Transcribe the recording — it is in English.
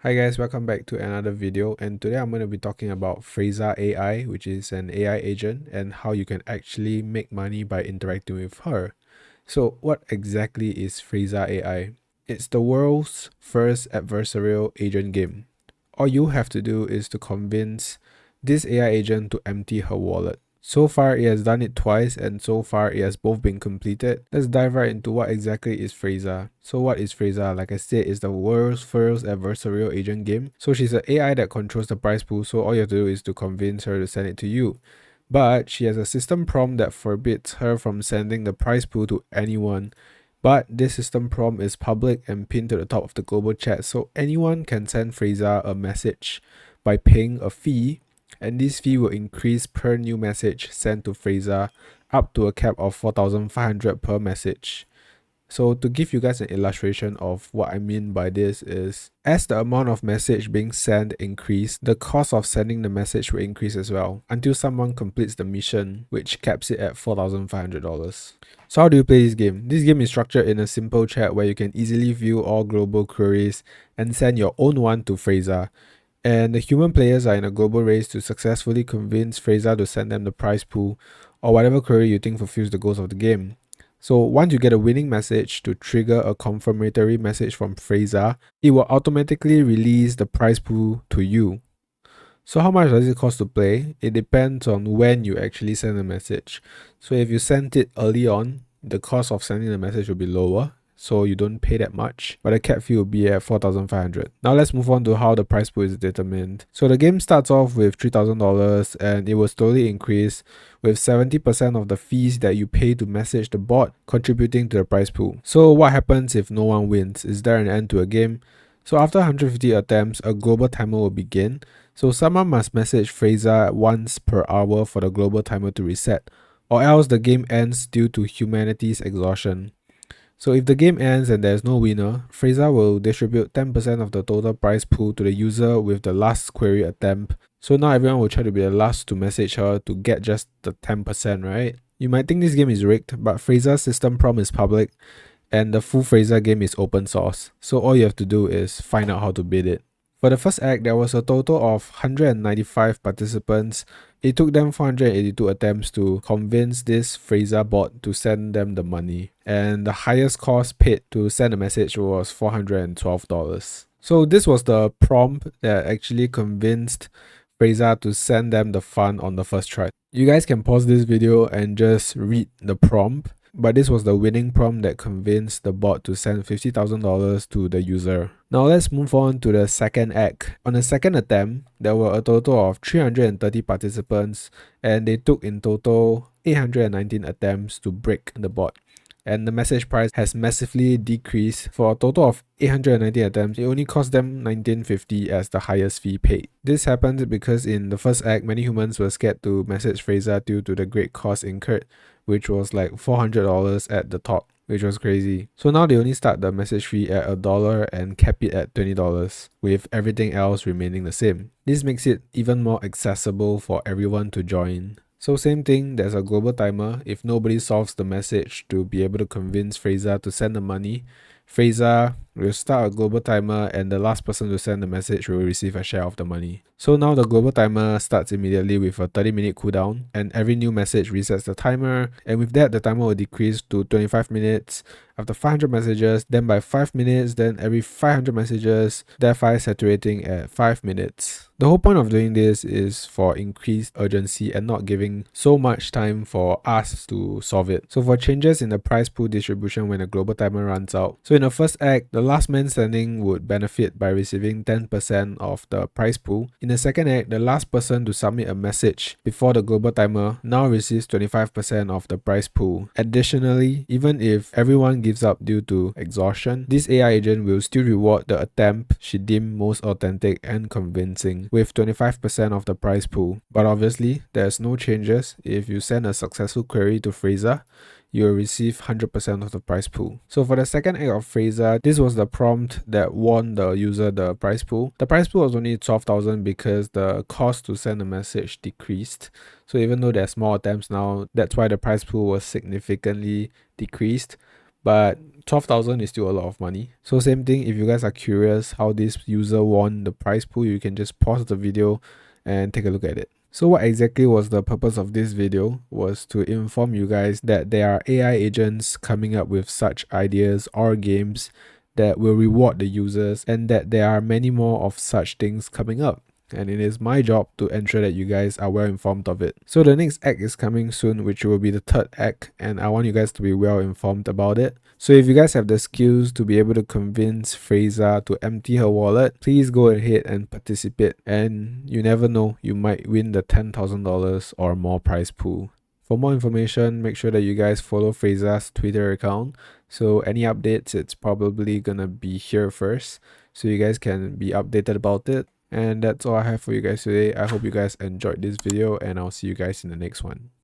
Hi guys, welcome back to another video, and today I'm going to be talking about Freysa AI, which is an AI agent, and how you can actually make money by interacting with her. So what exactly is Freysa AI? It's the world's first adversarial agent game. All you have to do is to convince this AI agent to empty her wallet. So far, it has done it twice, and so far, it has both been completed. Let's dive right into what exactly is Freysa. So what is Freysa? Like I said, it's the world's first adversarial agent game. So she's an AI that controls the prize pool, so all you have to do is to convince her to send it to you. But she has a system prompt that forbids her from sending the prize pool to anyone. But this system prompt is public and pinned to the top of the global chat, so anyone can send Freysa a message by paying a fee, and this fee will increase per new message sent to Freysa up to a cap of 4,500 per message. So to give you guys an illustration of what I mean by this is, as the amount of message being sent increase, the cost of sending the message will increase as well until someone completes the mission, which caps it at $4,500. So how do you play this game? This game is structured in a simple chat where you can easily view all global queries and send your own one to Freysa. And the human players are in a global race to successfully convince Freysa to send them the prize pool or whatever query you think fulfills the goals of the game. So once you get a winning message to trigger a confirmatory message from Freysa, it will automatically release the prize pool to you. So how much does it cost to play? It depends on when you actually send a message. So if you sent it early on, the cost of sending the message will be lower, so you don't pay that much, but the cap fee will be at 4,500. Now let's move on to how the price pool is determined. So the game starts off with $3,000 and it will slowly increase, with 70% of the fees that you pay to message the bot contributing to the prize pool. So what happens if no one wins? Is there an end to a game? So after 150 attempts, a global timer will begin. So someone must message Freysa once per hour for the global timer to reset, or else the game ends due to humanity's exhaustion. So if the game ends and there's no winner, Freysa will distribute 10% of the total prize pool to the user with the last query attempt. So now everyone will try to be the last to message her to get just the 10%, right? You might think this game is rigged, but Freysa's system prompt is public and the full Freysa game is open source. So all you have to do is find out how to beat it. For the first act, there was a total of 195 participants. It took them 482 attempts to convince this Freysa bot to send them the money, and the highest cost paid to send a message was $412. So this was the prompt that actually convinced Freysa to send them the fund on the first try. You guys can pause this video and just read the prompt. But this was the winning prompt that convinced the bot to send $50,000 to the user. Now let's move on to the second act. On the second attempt, there were a total of 330 participants and they took in total 819 attempts to break the bot. And the message price has massively decreased. For a total of 890 attempts, it only cost them $19.50 as the highest fee paid. This happened because in the first act, many humans were scared to message Freysa due to the great cost incurred, which was like $400 at the top, which was crazy. So now they only start the message fee at $1 and cap it at $20, with everything else remaining the same. This makes it even more accessible for everyone to join. So same thing, there's a global timer. If nobody solves the message to be able to convince Freysa to send the money, Freysa will start a global timer and the last person to send the message will receive a share of the money. So now the global timer starts immediately with a 30-minute cooldown, and every new message resets the timer, and with that the timer will decrease to 25 minutes after 500 messages, then by 5 minutes, then every 500 messages, thereby saturating at 5 minutes. The whole point of doing this is for increased urgency and not giving so much time for us to solve it. So for changes in the prize pool distribution when the global timer runs out. So in the first act, the last man standing would benefit by receiving 10% of the prize pool. In the second act, the last person to submit a message before the global timer now receives 25% of the prize pool. Additionally, even if everyone gives up due to exhaustion, this AI agent will still reward the attempt she deemed most authentic and convincing, with 25% of the prize pool. But obviously, there's no changes. If you send a successful query to Freysa, you will receive 100% of the prize pool. So for the second act of Freysa, this was the prompt that won the user the prize pool. The prize pool was only 12,000 because the cost to send a message decreased. So even though there's more attempts now, that's why the prize pool was significantly decreased. but 12,000 is still a lot of money. So same thing, if you guys are curious how this user won the prize pool, you can just pause the video and take a look at it. So what exactly was the purpose of this video was to inform you guys that there are AI agents coming up with such ideas or games that will reward the users, and that there are many more of such things coming up. And it is my job to ensure that you guys are well informed of it. So the next act is coming soon, which will be the third act, and I want you guys to be well informed about it. So if you guys have the skills to be able to convince Freysa to empty her wallet, please go ahead and participate, and you never know, you might win the $10,000 or more prize pool. For more information, make sure that you guys follow Freysa's Twitter account. So any updates, it's probably gonna be here first, so you guys can be updated about it. And that's all I have for you guys today. I hope you guys enjoyed this video, and I'll see you guys in the next one.